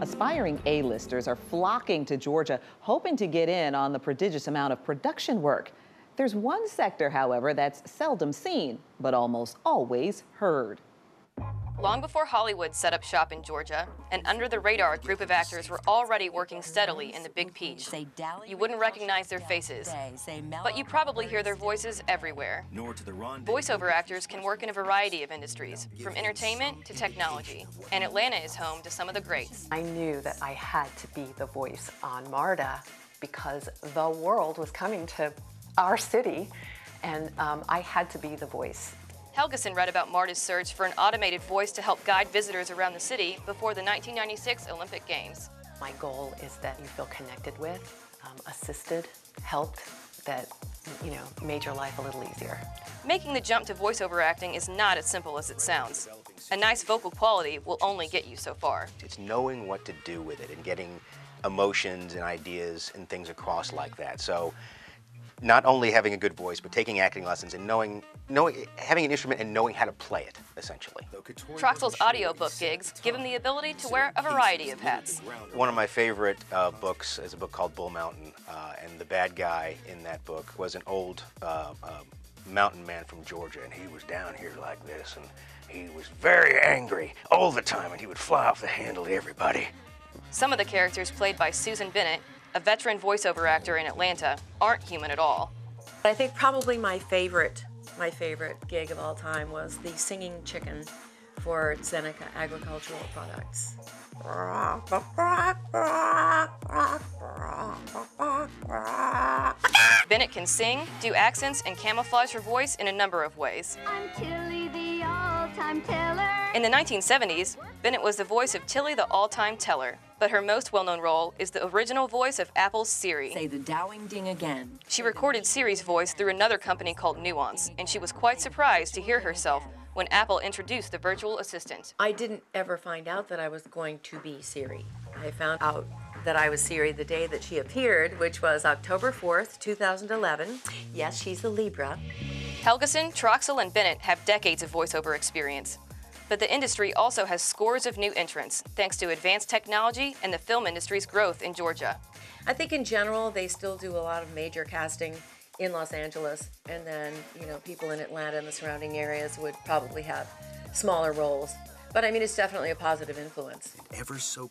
Aspiring A-listers are flocking to Georgia, hoping to get in on the prodigious amount of production work. There's one sector, however, that's seldom seen, but almost always heard. Long before Hollywood set up shop in Georgia, an under-the-radar group of actors were already working steadily in the Big Peach. You wouldn't recognize their faces, but you probably hear their voices everywhere. Voiceover actors can work in a variety of industries, from entertainment to technology, and Atlanta is home to some of the greats. I knew that I had to be the voice on MARTA because the world was coming to our city, and I had to be the voice. Helgeson read about MARTA's search for an automated voice to help guide visitors around the city before the 1996 Olympic Games. My goal is that you feel connected with, assisted, helped, that, made your life a little easier. Making the jump to voiceover acting is not as simple as it sounds. A nice vocal quality will only get you so far. It's knowing what to do with it and getting emotions and ideas and things across like that. So not only having a good voice, but taking acting lessons and having an instrument and knowing how to play it, essentially. Troxell's audiobook gigs give him the ability to wear a variety of hats. One of my favorite books is a book called Bull Mountain, and the bad guy in that book was an old mountain man from Georgia, and he was down here like this, and he was very angry all the time, and he would fly off the handle at everybody. Some of the characters played by Susan Bennett, a veteran voiceover actor in Atlanta, aren't human at all. I think probably my favorite gig of all time was the singing chicken for Seneca Agricultural Products. Bennett can sing, do accents, and camouflage her voice in a number of ways. I'm Tilly the all-time teller. In the 1970s, Bennett was the voice of Tilly the all-time teller, but her most well-known role is the original voice of Apple's Siri. Say the dowing ding again. She recorded Siri's voice through another company called Nuance, and she was quite surprised to hear herself when Apple introduced the virtual assistant. I didn't ever find out that I was going to be Siri. I found out that I was Siri the day that she appeared, which was October 4th, 2011. Yes, she's a Libra. Helgeson, Troxell, and Bennett have decades of voiceover experience. But the industry also has scores of new entrants, thanks to advanced technology and the film industry's growth in Georgia. I think in general, they still do a lot of major casting in Los Angeles, and then, people in Atlanta and the surrounding areas would probably have smaller roles. But I mean, it's definitely a positive influence.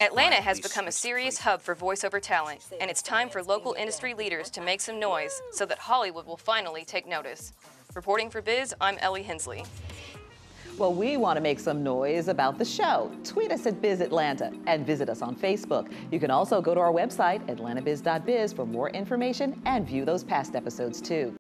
Atlanta has become a serious hub for voiceover talent, and it's time for local industry leaders to make some noise so that Hollywood will finally take notice. Reporting for Biz, I'm Ellie Hensley. Well, we want to make some noise about the show. Tweet us at BizAtlanta and visit us on Facebook. You can also go to our website, atlantabiz.biz, for more information and view those past episodes too.